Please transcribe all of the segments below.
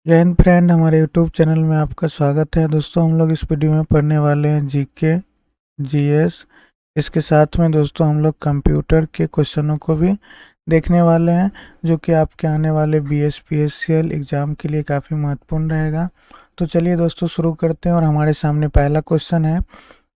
जय हिंद फ्रेंड, हमारे YouTube channel में आपका स्वागत है। दोस्तों, हम लोग इस वीडियो में पढ़ने वाले हैं जीके, जीएस। इसके साथ में दोस्तों हम लोग कंप्यूटर के क्वेश्चनों को भी देखने वाले हैं, जो कि आपके आने वाले बीएसपीएससीएल एग्ज़ाम के लिए काफ़ी महत्वपूर्ण रहेगा। तो चलिए दोस्तों शुरू करते हैं। और हमारे सामने पहला क्वेश्चन है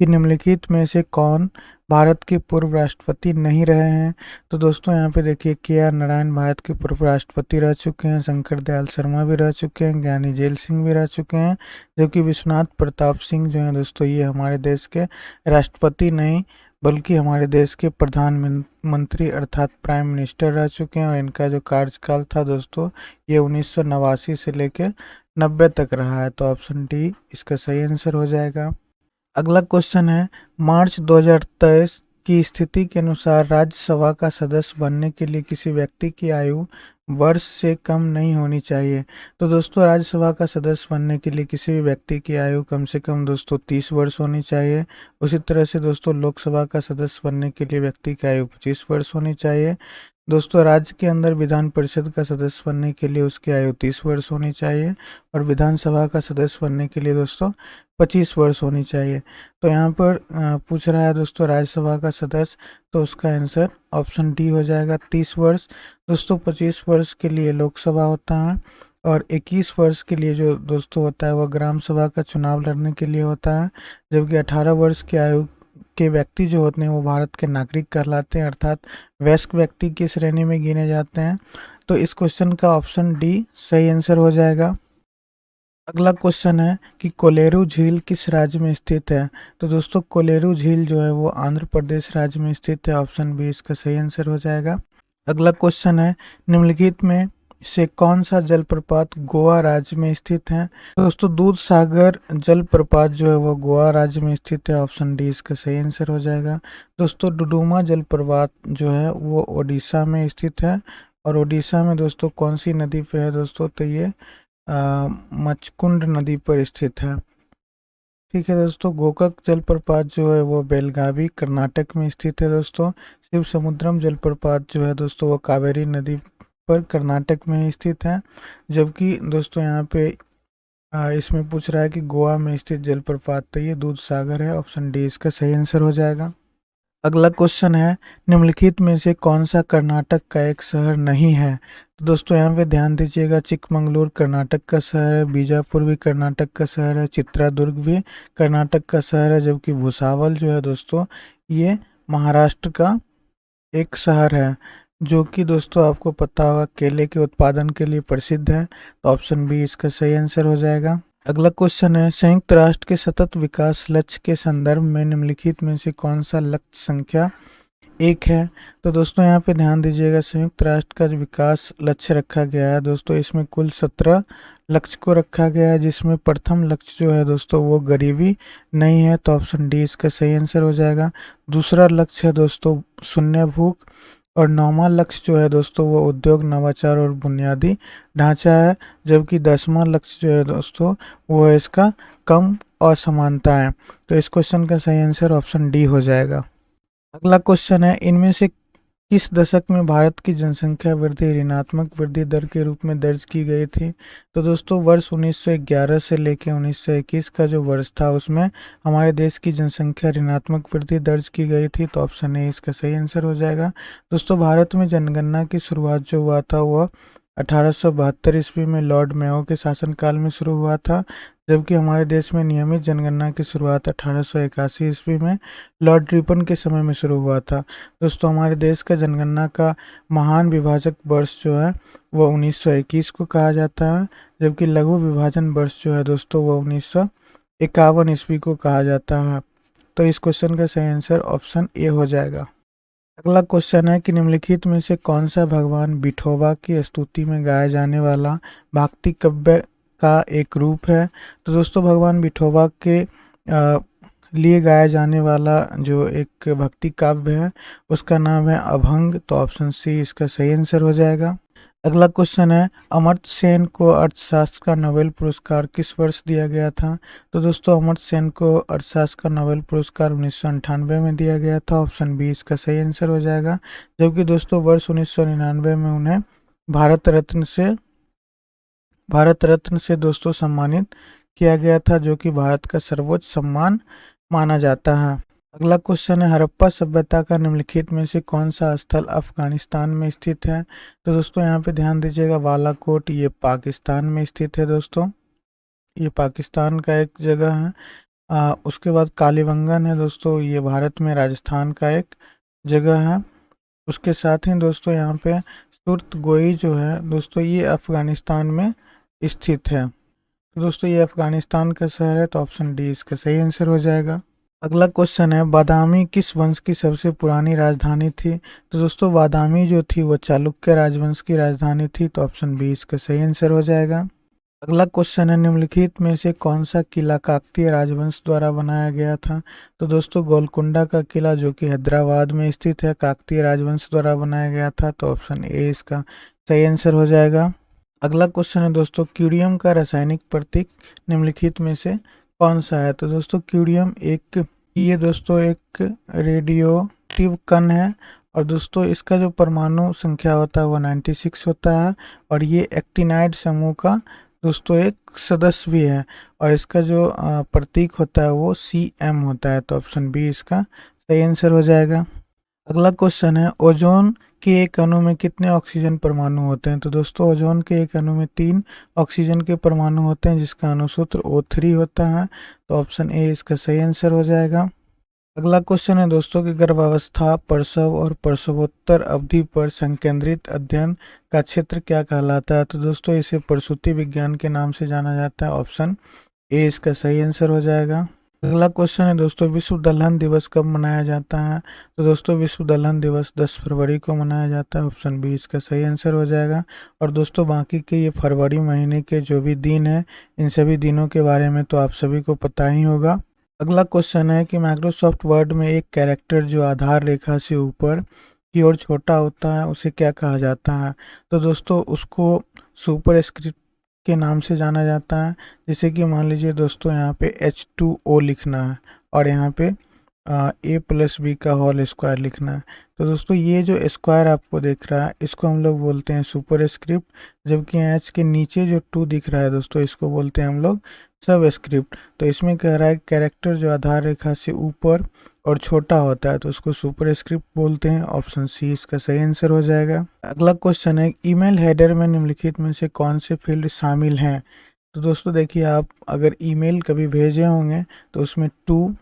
कि निम्नलिखित में से कौन भारत के पूर्व राष्ट्रपति नहीं रहे हैं। तो दोस्तों यहाँ पे देखिए, के आर नारायण भारत के पूर्व राष्ट्रपति रह चुके हैं, शंकर दयाल शर्मा भी रह चुके हैं, ज्ञानी जेल सिंह भी रह चुके हैं, जबकि विश्वनाथ प्रताप सिंह जो हैं दोस्तों, ये हमारे देश के राष्ट्रपति नहीं बल्कि हमारे देश के प्रधानमंत्री अर्थात प्राइम मिनिस्टर रह चुके हैं। और इनका जो कार्यकाल था दोस्तों, ये 1989 से लेकर 90 तक रहा है। तो ऑप्शन डी इसका सही आंसर हो जाएगा। अगला क्वेश्चन है, मार्च 2023 की स्थिति के अनुसार राज्यसभा का सदस्य बनने के लिए किसी व्यक्ति की आयु वर्ष से कम नहीं होनी चाहिए। तो दोस्तों, राज्यसभा का सदस्य बनने के लिए किसी भी व्यक्ति की आयु कम से कम दोस्तों 30 वर्ष होनी चाहिए। उसी तरह से दोस्तों, लोकसभा का सदस्य बनने के लिए व्यक्ति की आयु 25 वर्ष होनी चाहिए। दोस्तों, राज्य के अंदर विधान परिषद का सदस्य बनने के लिए उसकी आयु 30 वर्ष होनी चाहिए। और विधानसभा का सदस्य बनने के लिए दोस्तों 25 वर्ष होनी चाहिए। तो यहाँ पर पूछ रहा है दोस्तों राज्यसभा का सदस्य, तो उसका आंसर ऑप्शन डी हो जाएगा 30 वर्ष। दोस्तों 25 वर्ष के लिए लोकसभा होता है, और 21 वर्ष के लिए जो दोस्तों होता है वह ग्राम सभा का चुनाव लड़ने के लिए होता है। जबकि 18 वर्ष की आयु के व्यक्ति जो होते हैं वो भारत के नागरिक कहलाते हैं, अर्थात वयस्क व्यक्ति की श्रेणी में गिने जाते हैं। तो इस क्वेश्चन का ऑप्शन डी सही आंसर हो जाएगा। अगला क्वेश्चन है कि कोलेरू झील किस राज्य में स्थित है। तो दोस्तों, कोलेरू झील जो है वो आंध्र प्रदेश राज्य में स्थित है। ऑप्शन बी इसका सही आंसर हो जाएगा। अगला क्वेश्चन है, निम्नलिखित में से कौन सा जलप्रपात गोवा राज्य में स्थित है। तो दोस्तों, दूध सागर जलप्रपात जो है वो गोवा राज्य में स्थित है। ऑप्शन डी इसका सही आंसर हो जाएगा। दोस्तों, डुडुमा जलप्रपात जो है वो ओडिशा में स्थित है। और ओडिशा में दोस्तों कौन सी नदी पे है दोस्तों, तो ये मचकुंड नदी पर स्थित है। ठीक है दोस्तों, गोकक जलप्रपात जो है वो बेलगावी कर्नाटक में स्थित है। दोस्तों, शिव समुद्रम जलप्रपात जो है दोस्तों वो कावेरी नदी पर कर्नाटक में ही स्थित है। जबकि दोस्तों यहाँ पे इसमें पूछ रहा है कि गोवा में स्थित जलप्रपात, तो ये दूध सागर है। ऑप्शन डी इसका सही आंसर हो जाएगा। अगला क्वेश्चन है, निम्नलिखित में से कौन सा कर्नाटक का एक शहर नहीं है। तो दोस्तों यहाँ पे ध्यान दीजिएगा, चिकमंगलुर कर्नाटक का शहर है, बीजापुर भी कर्नाटक का शहर है, चित्रादुर्ग भी कर्नाटक का शहर है, जबकि भुसावल जो है दोस्तों ये महाराष्ट्र का एक शहर है, जो कि दोस्तों आपको पता होगा केले के उत्पादन के लिए प्रसिद्ध है। तो ऑप्शन बी इसका सही आंसर हो जाएगा। अगला क्वेश्चन है, संयुक्त राष्ट्र के सतत विकास लक्ष्य के संदर्भ में निम्नलिखित में से कौन सा लक्ष्य संख्या एक है। तो दोस्तों यहाँ पे ध्यान दीजिएगा, संयुक्त राष्ट्र का जो विकास लक्ष्य रखा गया है दोस्तों, इसमें कुल 17 लक्ष्य को रखा गया है, जिसमें प्रथम लक्ष्य जो है दोस्तों वो गरीबी नहीं है। तो ऑप्शन डी इसका सही आंसर हो जाएगा। दूसरा लक्ष्य है दोस्तों शून्य भूख। और नौवां लक्ष्य जो है दोस्तों वो उद्योग नवाचार और बुनियादी ढांचा है। जबकि 10वां लक्ष्य जो है दोस्तों वो है इसका कम असमानता है। तो इस क्वेश्चन का सही आंसर ऑप्शन डी हो जाएगा। अगला क्वेश्चन है, इनमें से किस दशक में भारत की जनसंख्या वृद्धि ऋणात्मक वृद्धि दर के रूप में दर्ज की गई थी। तो दोस्तों वर्ष 1911 से लेकर 1921 का जो वर्ष था उसमें हमारे देश की जनसंख्या ऋणात्मक वृद्धि दर्ज की गई थी। तो ऑप्शन ए इसका सही आंसर हो जाएगा। दोस्तों, भारत में जनगणना की शुरुआत जो हुआ था वह 1872 ईस्वी में लॉर्ड मेयो के शासनकाल में शुरू हुआ था। जबकि हमारे देश में नियमित जनगणना की शुरुआत 1881 ईस्वी में लॉर्ड रिपन के समय में शुरू हुआ था। दोस्तों, हमारे देश का जनगणना का महान विभाजक वर्ष जो है वो 1921 को कहा जाता है। जबकि लघु विभाजन वर्ष जो है दोस्तों वो 1951 ईस्वी को कहा जाता है। तो इस क्वेश्चन का सही आंसर ऑप्शन ए हो जाएगा। अगला क्वेश्चन है कि निम्नलिखित में से कौन सा भगवान विठोबा की स्तुति में गाया जाने वाला भक्ति काव्य का एक रूप है। तो दोस्तों, भगवान विठोबा के लिए गाया जाने वाला जो एक भक्ति काव्य है उसका नाम है अभंग। तो ऑप्शन सी इसका सही आंसर हो जाएगा। अगला क्वेश्चन है, अमर्त्य सेन को अर्थशास्त्र का नोबेल पुरस्कार किस वर्ष दिया गया था। तो दोस्तों, अमर्त्य सेन को अर्थशास्त्र का नोबेल पुरस्कार 1998 में दिया गया था। ऑप्शन बी इसका सही आंसर हो जाएगा। जबकि दोस्तों वर्ष 1999 में उन्हें भारत रत्न से भारत रत्न से दोस्तों सम्मानित किया गया था, जो कि भारत का सर्वोच्च सम्मान माना जाता है। अगला क्वेश्चन है, हड़प्पा सभ्यता का निम्नलिखित में से कौन सा स्थल अफगानिस्तान में स्थित है? तो दोस्तों यहाँ पे ध्यान दीजिएगा, बालाकोट ये पाकिस्तान में स्थित है दोस्तों, ये पाकिस्तान का एक जगह है। उसके बाद कालीबंगन है दोस्तों, ये भारत में राजस्थान का एक जगह है। उसके साथ ही दोस्तों यहाँ पे सुर्तगोई जो है दोस्तों, ये अफगानिस्तान में स्थित है। तो दोस्तों ये अफगानिस्तान का शहर है, तो ऑप्शन डी इसका सही आंसर हो जाएगा। अगला क्वेश्चन है, बादामी किस वंश की सबसे पुरानी राजधानी थी? तो दोस्तों बादामी जो थी वो चालुक्य राजवंश की राजधानी थी, तो ऑप्शन बी इसका सही आंसर हो जाएगा। अगला क्वेश्चन है, निम्नलिखित में से कौन सा किला काकतीय राजवंश द्वारा बनाया गया था? तो दोस्तों गोलकुंडा का किला, जो कि हैदराबाद में स्थित है, काकतीय राजवंश द्वारा बनाया गया था, तो ऑप्शन ए इसका सही आंसर हो जाएगा। अगला क्वेश्चन है दोस्तों, क्यूरियम का रासायनिक प्रतीक निम्नलिखित में से कौन सा है? तो दोस्तों क्यूरियम ये दोस्तों एक रेडियोएक्टिव कण है, और दोस्तों इसका जो परमाणु संख्या होता है वो 96 होता है, और ये एक्टिनाइड समूह का दोस्तों एक सदस्य भी है, और इसका जो प्रतीक होता है वो CM होता है, तो ऑप्शन बी इसका सही आंसर हो जाएगा। अगला क्वेश्चन है, ओजोन के एक अणु में कितने ऑक्सीजन परमाणु होते हैं? तो दोस्तों ओजोन के एक अणु में 3 ऑक्सीजन के परमाणु होते हैं, जिसका अणुसूत्र O3 होता है, तो ऑप्शन ए इसका सही आंसर हो जाएगा। अगला क्वेश्चन है दोस्तों कि गर्भावस्था, प्रसव और प्रसवोत्तर अवधि पर संकेंद्रित अध्ययन का क्षेत्र क्या कहलाता है? तो दोस्तों इसे प्रसूति विज्ञान के नाम से जाना जाता है, ऑप्शन ए इसका सही आंसर हो जाएगा। अगला क्वेश्चन है दोस्तों, विश्व दलहन दिवस कब मनाया जाता है? तो दोस्तों विश्व दलहन दिवस 10 फरवरी को मनाया जाता है, ऑप्शन बी इसका सही आंसर हो जाएगा। और दोस्तों बाकी के ये फरवरी महीने के जो भी दिन हैं, इन सभी दिनों के बारे में तो आप सभी को पता ही होगा। अगला क्वेश्चन है कि माइक्रोसॉफ्ट वर्ड में एक कैरेक्टर जो आधार रेखा से ऊपर की ओर छोटा होता है उसे क्या कहा जाता है? तो दोस्तों उसको सुपर स्क्रिप्ट के नाम से जाना जाता है। जैसे कि मान लीजिए दोस्तों यहाँ पे H2O लिखना है, और यहाँ पे A+B का होल स्क्वायर लिखना है। तो दोस्तों ये जो स्क्वायर आपको दिख रहा है इसको हम लोग बोलते हैं सुपर स्क्रिप्ट, जबकि H के नीचे जो 2 दिख रहा है दोस्तों इसको बोलते हैं हम लोग सब स्क्रिप्ट। तो इसमें कह रहा है कैरेक्टर जो आधार रेखा से ऊपर और छोटा होता है तो उसको सुपर स्क्रिप्ट बोलते हैं, ऑप्शन सी इसका सही आंसर हो जाएगा। अगला क्वेश्चन है, ईमेल हेडर में निम्नलिखित में से कौन से फील्ड शामिल हैं? तो दोस्तों देखिए, आप अगर ईमेल कभी भेजे होंगे तो उसमें टू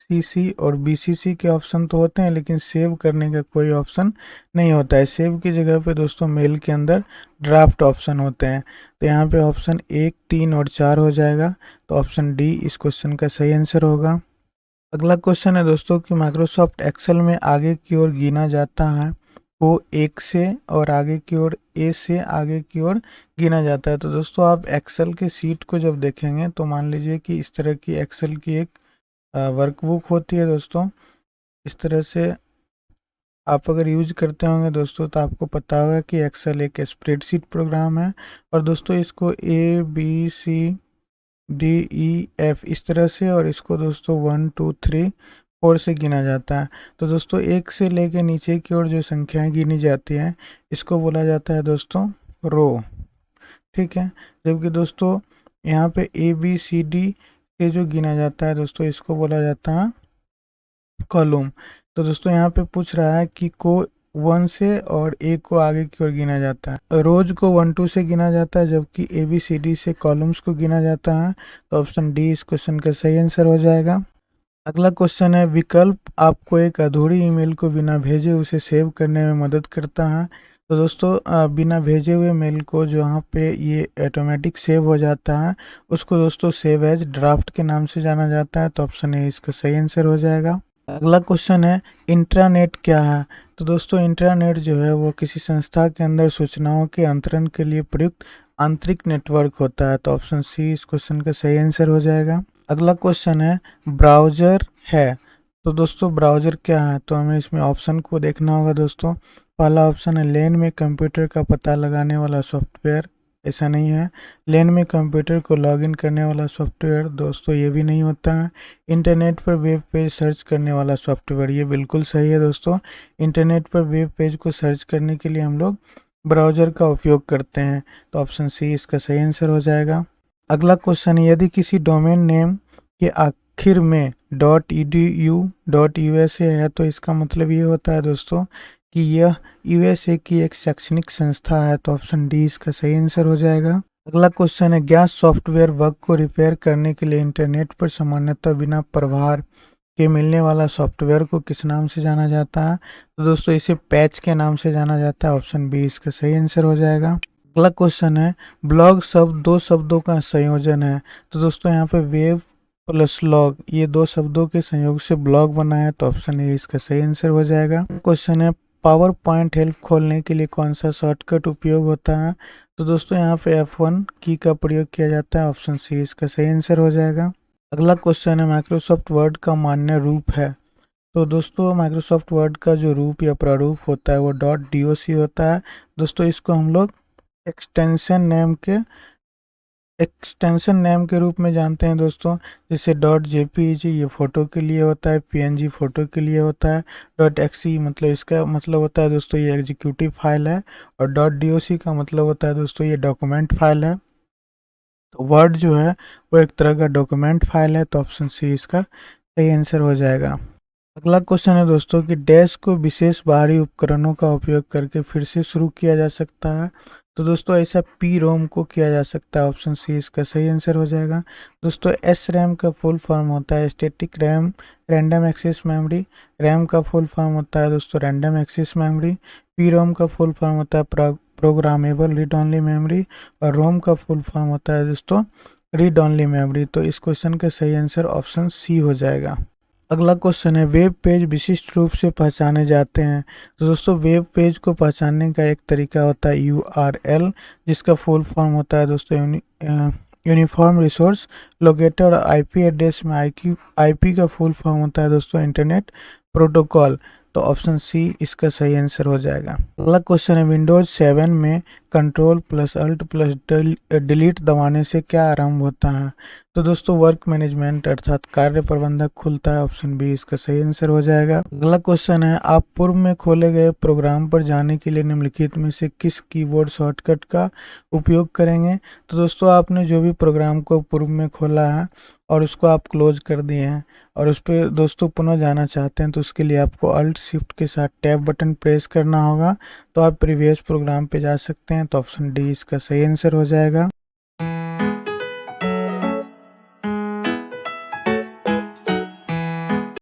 CC और BCC के ऑप्शन तो होते हैं, लेकिन सेव करने का कोई ऑप्शन नहीं होता है। सेव की जगह पे दोस्तों मेल के अंदर ड्राफ्ट ऑप्शन होते हैं, तो यहाँ पे ऑप्शन 1, 3 और 4 हो जाएगा, तो ऑप्शन डी इस क्वेश्चन का सही आंसर होगा। अगला क्वेश्चन है दोस्तों कि माइक्रोसॉफ्ट एक्सेल में आगे की ओर गिना जाता है वो 1 से, और आगे की ओर A से आगे की ओर गिना जाता है। तो दोस्तों आप एक्सेल के सीट को जब देखेंगे तो मान लीजिए कि इस तरह की एक्सेल की एक वर्कबुक होती है दोस्तों। इस तरह से आप अगर यूज करते होंगे दोस्तों तो आपको पता होगा कि एक्सेल एक स्प्रेडशीट प्रोग्राम है, और दोस्तों इसको ABCDEF इस तरह से, और इसको दोस्तों 1 2 3 4 से गिना जाता है। तो दोस्तों 1 से लेके नीचे की ओर जो संख्याएं गिनी जाती हैं इसको बोला जाता है दोस्तों रो, ठीक है। जबकि दोस्तों यहाँ पे ABCD से जो गिना जाता है दोस्तों इसको बोला जाता है कॉलम। तो दोस्तों यहाँ पे पूछ रहा है कि को 1 से और A को आगे की ओर गिना जाता है, रोज को 1 2 से गिना जाता है, जबकि ABCD से कॉलम्स को गिना जाता है, तो ऑप्शन डी इस क्वेश्चन का सही आंसर हो जाएगा। अगला क्वेश्चन है, विकल्प आपको एक अधूरी ईमेल को बिना भेजे उसे सेव करने में मदद करता है। तो दोस्तों बिना भेजे हुए मेल को जहाँ पे ये ऑटोमेटिक सेव हो जाता है उसको दोस्तों सेव एज ड्राफ्ट के नाम से जाना जाता है, तो ऑप्शन ए इसका सही आंसर हो जाएगा। अगला क्वेश्चन है, इंट्रानेट क्या है? तो दोस्तों इंट्रानेट जो है वो किसी संस्था के अंदर सूचनाओं के अंतरण के लिए प्रयुक्त आंतरिक नेटवर्क होता है, तो ऑप्शन सी इस क्वेश्चन का सही आंसर हो जाएगा। अगला क्वेश्चन है, ब्राउजर है। तो दोस्तों ब्राउजर क्या है? तो हमें इसमें ऑप्शन को देखना होगा दोस्तों। पहला ऑप्शन है लेन में कंप्यूटर का पता लगाने वाला सॉफ्टवेयर, ऐसा नहीं है। लेन में कंप्यूटर को लॉगिन करने वाला सॉफ्टवेयर, दोस्तों ये भी नहीं होता है। इंटरनेट पर वेब पेज सर्च करने वाला सॉफ्टवेयर, ये बिल्कुल सही है दोस्तों। इंटरनेट पर वेब पेज को सर्च करने के लिए हम लोग ब्राउज़र का उपयोग करते हैं। तो ऑप्शन सी इसका सही आंसर हो जाएगा। अगला क्वेश्चन है, यदि किसी डोमेन नेम के आखिर में .edu.usa है तो इसका मतलब ये होता है दोस्तों कि यह यूएसए की एक शैक्षणिक संस्था है। तो ऑप्शन डी इसका सही आंसर हो जाएगा। अगला क्वेश्चन है, ज्ञात सॉफ्टवेयर बग को रिपेयर करने के लिए इंटरनेट पर सामान्यतः बिना प्रभार के मिलने वाला सॉफ्टवेयर को किस नाम से जाना जाता है? तो दोस्तों इसे पैच के नाम से जाना जाता है। ऑप्शन बी इसका सही आंसर हो जाएगा। अगला क्वेश्चन है, ब्लॉग शब्द दो शब्दों का संयोजन है। तो दोस्तों यहाँ पे वेब प्लस लॉग, ये दो शब्दों के संयोग से ब्लॉग बना है। तो ऑप्शन ए इसका सही आंसर हो जाएगा। क्वेश्चन है, पावर पॉइंट हेल्प खोलने के लिए कौन सा शॉर्टकट उपयोग होता है? तो दोस्तों यहाँ पे F1 की का प्रयोग किया जाता है। ऑप्शन सी इसका सही आंसर हो जाएगा। अगला क्वेश्चन है, माइक्रोसॉफ्ट वर्ड का मान्य रूप है। तो दोस्तों माइक्रोसॉफ्ट वर्ड का जो रूप या प्रारूप होता है वो .doc होता है। दोस्तों इसको हम लोग एक्सटेंशन नेम के रूप में जानते हैं दोस्तों। जैसे .jpeg ये फोटो के लिए होता है, png फोटो के लिए होता है, .xe मतलब इसका मतलब होता है दोस्तों ये एग्जीक्यूटिव फाइल है, और .doc का मतलब होता है दोस्तों ये डॉक्यूमेंट फाइल है। तो वर्ड जो है वो एक तरह का डॉक्यूमेंट फाइल है। तो ऑप्शन सी इसका सही आंसर हो जाएगा। अगला क्वेश्चन है दोस्तों कि डैश को विशेष बाहरी उपकरणों का उपयोग करके फिर से शुरू किया जा सकता है। तो दोस्तों ऐसा पी रोम को किया जा सकता है। ऑप्शन सी इसका सही आंसर हो जाएगा। दोस्तों एस रैम का फुल फॉर्म होता है static RAM random access memory. RAM का फुल फॉर्म होता है दोस्तों random access memory. P ROM का फुल फॉर्म होता है प्रोग्रामेबल रीड ओनली मेमोरी। और रोम का फुल फॉर्म होता है दोस्तों रीड ओनली मेमोरी। तो इस क्वेश्चन का सही आंसर ऑप्शन सी हो जाएगा। अगला क्वेश्चन है, वेब पेज विशिष्ट रूप से पहचाने जाते हैं। तो दोस्तों वेब पेज को पहचानने का एक तरीका होता है URL, जिसका फुल फॉर्म होता है दोस्तों यूनिफॉर्म रिसोर्स लोकेटर। और आईपी एड्रेस में आईपी का फुल फॉर्म होता है दोस्तों इंटरनेट प्रोटोकॉल। तो ऑप्शन सी इसका सही आंसर हो जाएगा। अगला क्वेश्चन है, विंडोज 7 में control plus alt plus delete दबाने से क्या आरंभ होता है? तो दोस्तों वर्क मैनेजमेंट अर्थात कार्य प्रबंधक खुलता है। ऑप्शन बी इसका सही आंसर हो जाएगा। अगला क्वेश्चन है, आप पूर्व में खोले गए प्रोग्राम पर जाने के लिए निम्नलिखित में से किस कीबोर्ड शॉर्टकट का उपयोग करेंगे? तो दोस्तों आपने जो भी प्रोग्राम को पूर्व में खोला है और उसको आप क्लोज कर दिए हैं और उस पर दोस्तों पुनः जाना चाहते हैं, तो उसके लिए आपको अल्ट शिफ्ट के साथ टैब बटन प्रेस करना होगा। तो आप प्रीवियस प्रोग्राम पे जा सकते हैं। तो ऑप्शन डी इसका सही आंसर हो जाएगा।